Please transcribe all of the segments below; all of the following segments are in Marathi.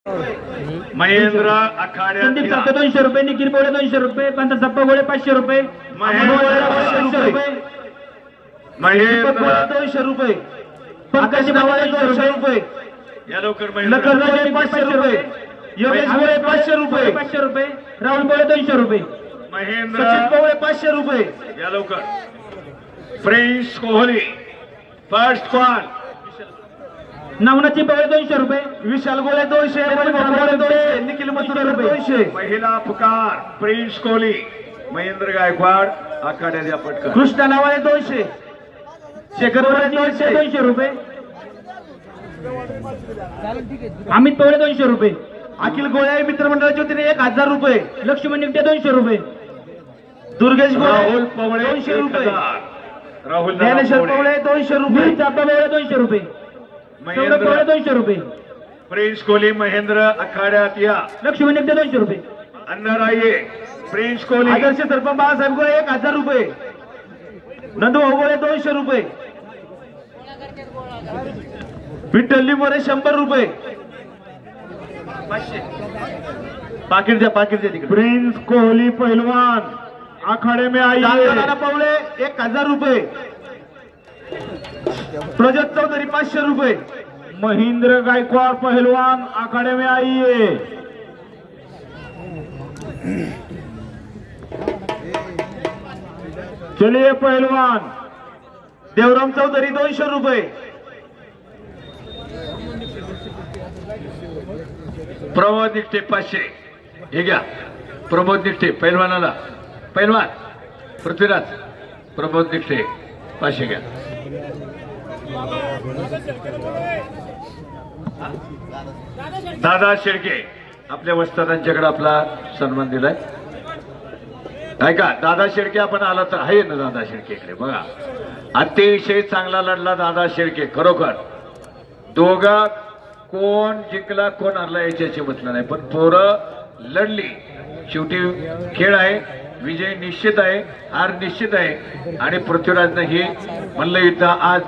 महेंद्र आखाड्यात संदीप सापे 200 रुपये, निखिल बोळे 200 रुपये, पंत सप्पा गोळे 500 रुपये, महेंद्र 200 रुपये, महेंद्र 200 रुपये, पंकज भावाले 200 रुपये, या लवकर महेंद्र 500 रुपये, योगेश बोळे 500 रुपये, 500 रुपये, राहुल बोळे 200 रुपये, महेंद्र सचिन बोळे 500 रुपये, या लवकर prince Kohli first call, Navnathji बोळे 200 रुपये, विशाल गोळे 200, बोळे 200, निखिल मथुरे 200, पहिला पुकार प्रिन्स कोहली, महेंद्र गायकवाड आखाड्यात या पटकन, कृष्णा नावाले 200, शेखर बोळे 200 रुपये, अमित पवळे 200 रुपये, अखिल गोळे मित्रमंडळाच्या वतीने 1000 रुपये, लक्ष्मण निमटे 200 रुपये, दुर्गेश राहुल पवळे 200 रुपये, 1000, राहुल ज्ञानेश्वर पवळे 200 रुपये, चापा पवळे 200 रुपये, सौरभ पवळे 200 रुपये, प्रिन्स कोहली महेंद्र आखाड्यात या, लक्ष्मण निमटे 200 रुपये, अन्नराये प्रिन्स कोहली, आदर्श सरपंच बाळासाहेब गोळे 1000 रुपये, नंदू गोळे 200 रुपये, विठ्ठल लिंबोरे 100 रुपये, पाकिट द्या तिकडे, प्रिन्स कोहली पहलवान आखाड़े में आइए, पवळे 1000 रुपये, प्रजत चौधरी 500 रुपये, महेंद्र गायकवाड़ पहलवान आखाड़े में आइए, चलिए पहलवान, देवराम चौधरी 200 रुपये, प्रमोद निकटे 500, हे घ्या प्रमोद निकटे पहलवानाला, पहलवान पृथ्वीराज प्रमोद निकटे 500 घ्या, दादा शेळके आपल्या वस्तादांच्याकडे आपला सन्मान दिलाय, ऐका दादा शेळके आपण आला तर आहे ना, दादा शेळकेकडे बघा, अतिशय चांगला लढला दादा शेळके, खरोखर दोघं कोण जिंकला कोण हरला याच्याशी म्हटलं नाही, पण पोरं लढली, शेवटी खेळ आहे, विजय निश्चित आहे, हार निश्चित आहे, आणि पृथ्वीराजनं हे मल्ल युद्ध आज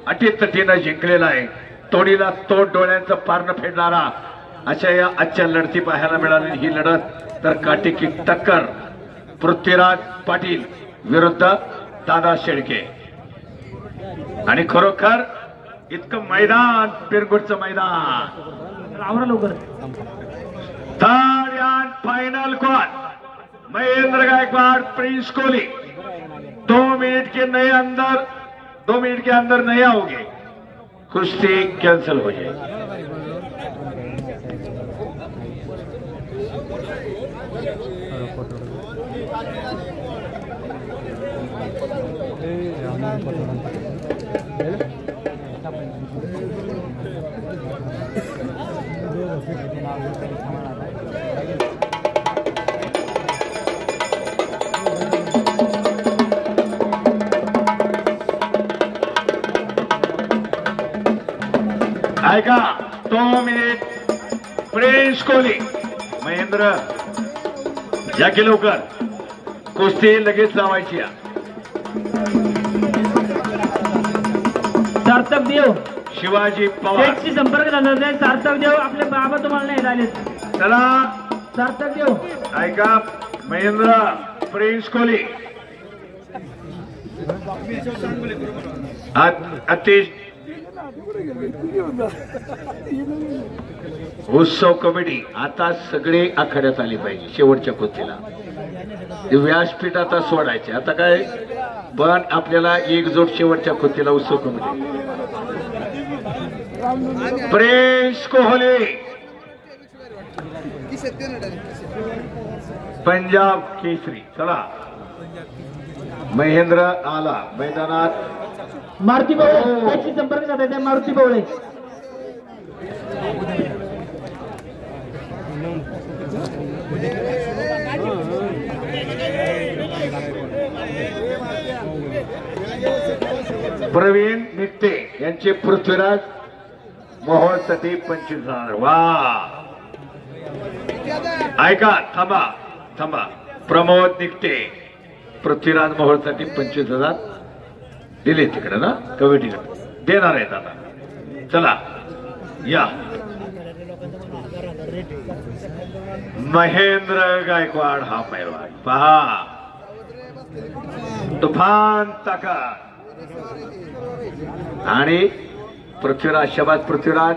अटीतटीनं जिंकलेलं आहे, तोडीला तोड डोळ्यांचं पारणं फेडणारा अशा या आजच्या लढती पाहायला मिळाली, ही लढत तर काटेकी टक्कर पृथ्वीराज पाटील विरुद्ध दादा शेळके, आणि खरोखर इतकं मैदान पिरगुटचं मैदान, आवरा लवकर, third and final call Mahendra Gaikwad Prince Kohli, 2 minute के अंदर नहीं आओगे, कुश्ती कैंसिल हो जाएगी। ऐका 2 मिनिट प्रिन्स कोहली, महेंद्र या की लवकर, कुस्ती लगेच लावायची, सार्थक देव शिवाजी पवार संपर्क झाला नाही, सार्थक देव आपले बाबा तुम्हाला नाही झाले, चला सार्थक देव ऐका, महेंद्र प्रिन्स कोहली अतिश उत्सव कमिटी आता सगळे आखाड्यात आली पाहिजे, शेवटच्या कुस्तीला व्यासपीठ आता सोडायचे, आता काय पण आपल्याला एकजोट शेवटच्या कुस्तीला उत्सव कमिटी, प्रिन्स कोहली पंजाब केसरी, चला महेंद्र आला मैदानात, मारुती पवळे संपर्क साधायचा, मारुती पवळे प्रवीण निकटे यांचे पृथ्वीराज महोत्सवी 25,000, वा ऐका थांबा, प्रमोद निकटे पृथ्वीराज महोत्सवी 25,000 दिले तिकडे ना, कमिटीकडे देणार आहेत आता, चला या महेंद्र गायकवाड हा पैलवान पहा, तुफान ताकद. आणि पृथ्वीराज, शबाद पृथ्वीराज,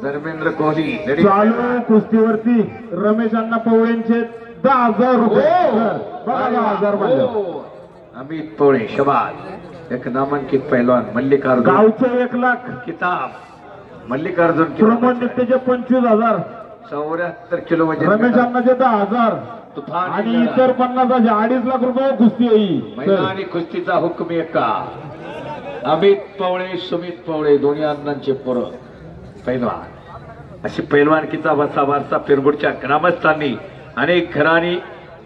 धर्मेंद्र कोहली. चालू कुस्तीवरती रमेश अण्णा पवळेंचे 10,000 रुपये. बघा 10,000 मध्ये अमित पवळे, शबाद. एक नामांकित पैलवान मल्लिकार्जुन. गावचे 1 लाख. किताब मल्लिकार्जुन. प्रमोद निकटेचे 25,000. 74 किलो वजन. रमेश अण्णाचे 10,000. तुफान आणि इतर 50,000 2.5 लाख रुपये कुस्ती येईल. मैदानी कुस्तीचा हुकम एका. अमित पवळे, सुमित पवळे, दोन्ही अण्णांचे पोरं पैलवान. अशी पैलवानकीचा वसा वारसा पिरगुडच्या ग्रामस्थांनी अनेक घराणी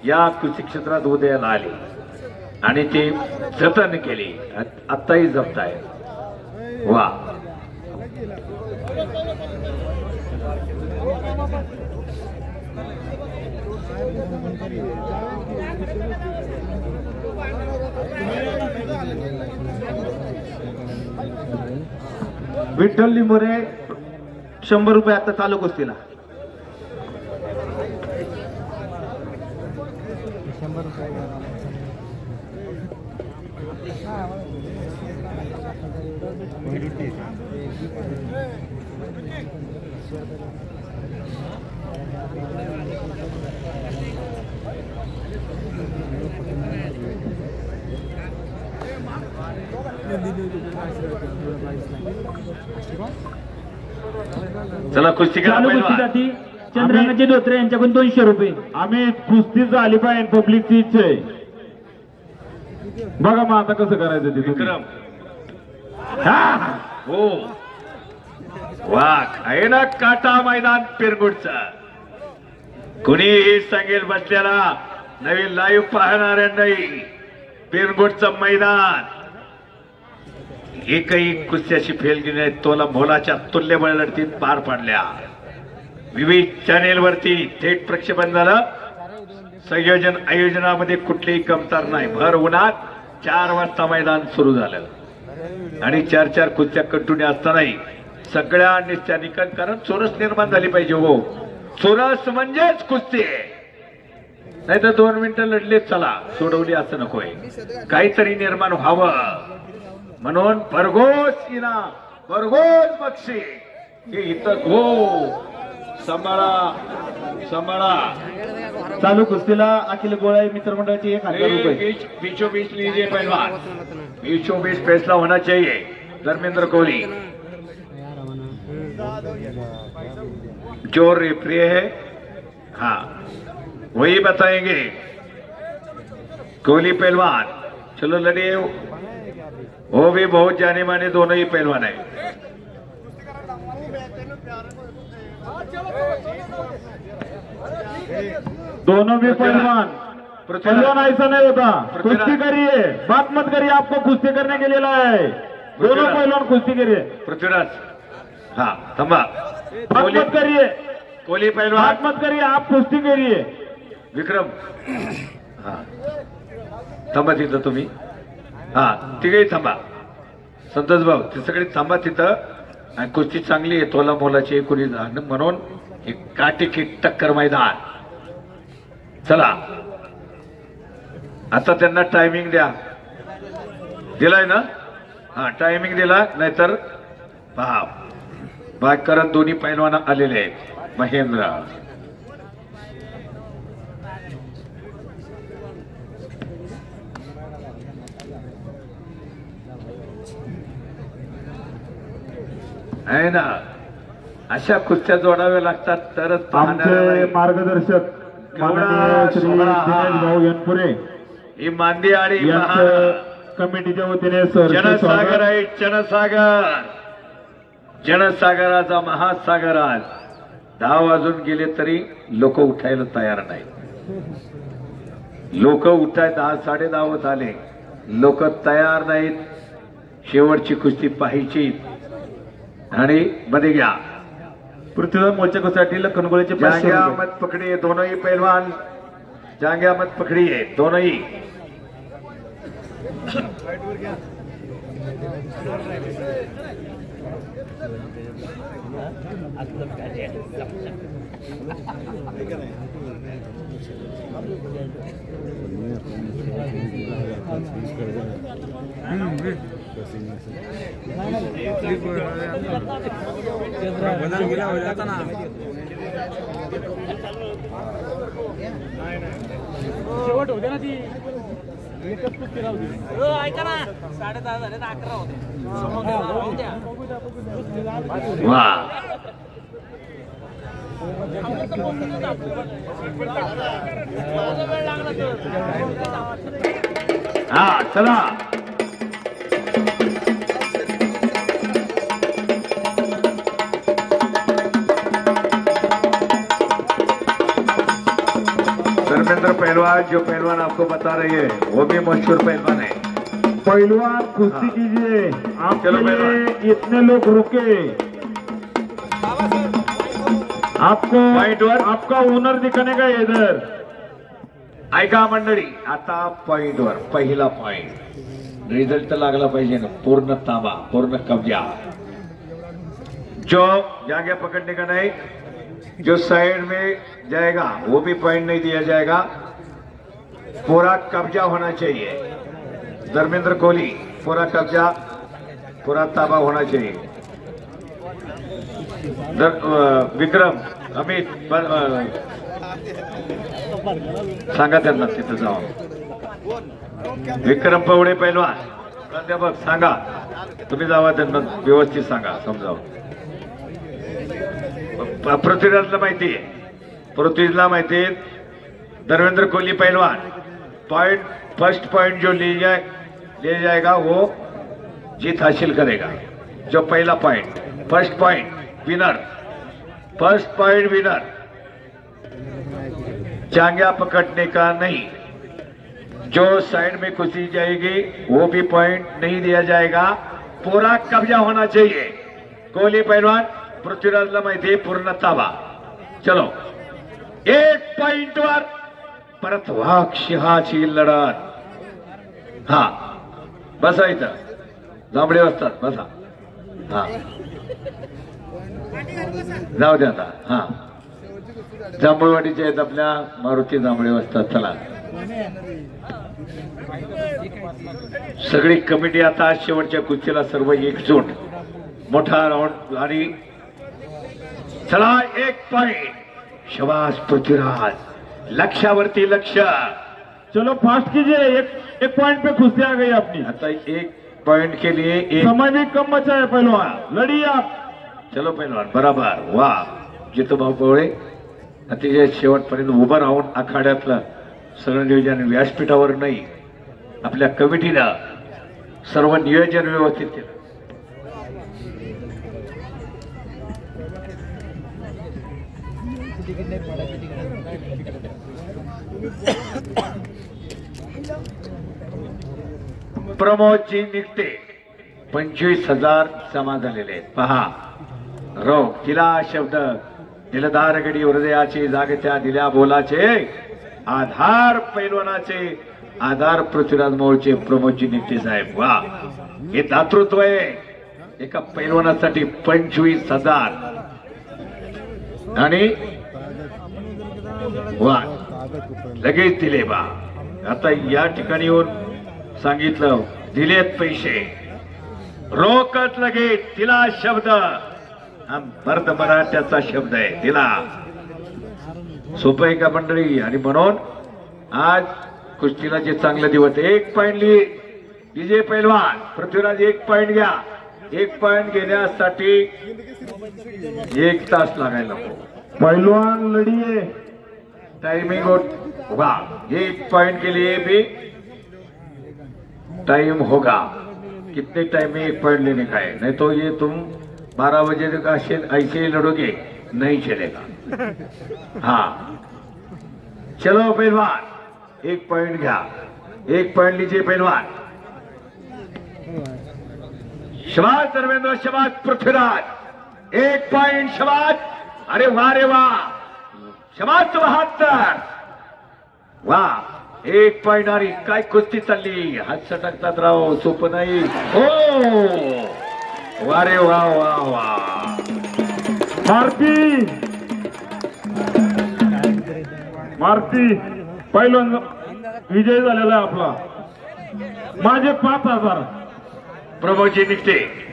या कुस्ती क्षेत्रात उदयाला आले आणि ते जतन केली. आत्ताही जपताय. वा. विठ्ठल लिंबोरे 100 रुपये आता चालू कुस्तीला. चला कुस्ती करा चालू पैलवान. कुस्तीसाठी चंद्रकांतचे धोत्रे यांच्याकडून 200 रुपये. आम्ही कुस्ती झाली पाहिजे, पब्लिकची इच्छा आहे. बघा मग आता कसं करायचं ते. विक्रम. हो, वाघ आहे ना काटा मैदान पिरगुडचा. कुणीही सांगेल बसलेला नवीन लाईव्ह पाहणाऱ्यांनाही पिरगुडचं मैदान एकही कुस्त्याची फेल गेली नाही. तोला मोलाच्या तुल्यबळ लढतीत पार पाडल्या. विविध चॅनेलवरती थेट प्रक्षेपण झालं. संयोजन आयोजनामध्ये कुठलीही कमतर नाही. भर उन्हात 4 वाजता मैदान सुरू झालं आणि 4 कुस्त्या कंटिन्यू असतानाही सगळ्या निश्चय निकट. कारण चोरस निर्माण झाली पाहिजे. हो, चोरस म्हणजेच कुस्ती. नाही तर 2 मिनिटं लढले चला सोडवली असं नकोय. काहीतरी निर्माण व्हावं म्हणून भरघोस इनाम, भरघोस बक्षीस हे इथं. हो, सांभाळा. चालू कुस्तीला अखिल गोळाई मित्रमंडळाची 1,000 रुपये. 20-20 लीजिए पहलवान. 20-20 फैसला होना चाहिए. धर्मेंद्र कोहली जो रेफरी है, हाँ वही बताएंगे. कोहली पहलवान. चलो लड़िए. वो भी बहुत जाने माने दोनों ही पहलवान है. दोनों भी पहलवान. पहलवान ऐसा नहीं होता. कुश्ती करिए, बात मत करिए. आपको कुश्ती करने के लिए लाया है. दोनों पहलवान कुश्ती करिए. पृथ्वीराज. हाँ थांबा. बात मत करिए. कोहली पहलवान. बात मत करिए, आप कुश्ती करिए. विक्रम. हा थांबा तिथं तुम्ही. हा तिघही थांबा. संतोष भाऊ ते सगळे थांबा तिथं. आणि कुस्ती चांगली आहे, तोला मोलाची कुणी म्हणून एक काटेकी टक्कर मैदान. चला आता त्यांना टायमिंग द्या. दिलाय ना? हा टायमिंग दिला. नाहीतर पहा बाग करत दोन्ही पैलवान आलेले आहेत. महेंद्र. आहे ना, अशा कुस्त्या जोडाव्या लागतात तरच आमचे मार्गदर्शक माननीय श्री दिनेश भाऊ यनपुरे ही मांदी आणि कमिटीच्या वतीने सर जनसागर आहे. जनसागराचा महासागर. आज 10 वाजून गेले तरी लोक उठायला तयार नाही. लोक उठाय 10 साडे 10 होत आले. लोक तयार नाहीत. शेवटची कुस्ती पाहायची. आणि मध्ये घ्या पृथ्वीराज मोर्चा कुस्तीसाठी लखनगोळेचे 500 जांग्या रुपये. मत पकड़ी है दोनों ही पहलवान. जांग्या मत पकड़ी है दोनों ही. शेवट होते ना ती ऐका ना 10:30 झाले 11 होते वा हा चला धर्मेंद्र पहलवान जो पहलवान आपको बता रही है वो भी मशहूर पहलवान है। पहलवान कुश्ती कीजिए, आपके लिए इतने लोग रुके, आपको आपका ओनर दिखाने का इधर। ऐका मंडळी, आता पॉइंटवर पहिला पॉइंट रिझल्ट तर लागला पाहिजे ना, पूर्ण ताबा पूर्ण कब्जा। जो जागे पकड़ने का नहीं, जो साइड में जाएगा वो भी पॉइंट नहीं दिया जाएगा, पूरा कब्जा होना चाहिए। धर्मेंद्र कोहली पूरा कब्जा पूरा ताबा होना चाहिए। विक्रम अमित सांगा त्यांना तिथं जाऊन। विक्रम पवडे पैलवान प्राध्यापक सांगा, तुम्ही जावा त्यांना व्यवस्थित सांगा समजावून। पृथ्वीराजला माहिती आहे, पृथ्वीला माहिती आहे धर्मेंद्र कोहली पहलवान पॉइंट फर्स्ट पॉइंट जो ले जाएगा वो जीत हासिल करेगा। जो पहला point first point winner, first point winner, जांघिया पकड़ने का नहीं। जो साइड में कुश्ती जाएगी वो भी पॉइंट नहीं दिया जाएगा, पूरा कब्जा होना चाहिए। कोहली पहलवान पृथ्वीराजला माहिती पूर्ण ताबा। चलो एक पॉइंटवर परत वाघ सिंहाची लढत। हा बसा इथं, जांभळे असतात बसा। हा जाऊ द्या आता। हा जांभळवाडीचे आहेत आपल्या मारुती जांभळे असतात। चला सगळी कमिटी आता शेवटच्या कुस्तीला सर्व एकजूट, मोठा राऊंड आणि चला एक पॉइंट। शाबाश पृथ्वीराज, लक्ष्यावरती लक्ष। चलो फास्ट कीजिए, एक पॉइंट पे कुश्ती आ गई अपनी। आता एक पॉइंट के लिए एक समय भी कम बचा है पहलवान, लढिए आप। चलो पहलवान बराबर। वा जितूभाऊ पवळे अतिशय शेवटपर्यंत उभं राहून आखाड्यातलं सगळं नियोजन व्यासपीठावर नाही, आपल्या कमिटीनं सर्व नियोजन व्यवस्थित केलं। प्रमोदजी निघते 25,000 जमा झालेले आहेत। पहा रोग तिला शब्द दिलदार गडी हृदयाचे जागत्या दिल्या बोलाचे, आधार पैलवानाचे आधार पृथ्वीराज मोळचे प्रमोदजी निघते साहेब। वा हे दातृत्व आहे एका पैलवानासाठी। 25,000 आणि वा लगेच दिले बा। आता या ठिकाणी येऊन सांगितलं दिलेत पैसे, रोकत लगेच तिला शब्द, हा मर्द मराठ्याचा शब्द आहे तिला। सोपं आहे का मंडळी? आणि म्हणून आज कुस्तीला जे चांगले दिवस, एक पॉइंट विजय पैलवान पृथ्वीराज, एक पॉइंट घ्या। एक पॉइंट घेण्यासाठी 1 तास लागायला नको। पहलवान लड़िए, टाइमिंग होगा, एक पॉइंट के लिए भी टाइम होगा। कितने टाइम में एक पॉइंट लेने का है, नहीं तो ये तुम 12 बजे तक ऐसे ही लड़ोगे, नहीं चलेगा। हाँ चलो पहलवान एक पॉइंट घ्या, एक पॉइंट लीजिए पहलवान। शाबाश धर्मेंद्र, शाबाश पृथ्वीराज, एक पॉइंट शाबाश। अरे वाह रे वाह, शाबाश 72, वाह एक पॉइंट। आणि काय कुस्ती चालली, हात सटकतात राव, सोपं नाही। हो वारे वा वा वा भारती मारुती पैलवान विजय झालेला आहे आपला. माझे 5,000. प्रभूजी निघते.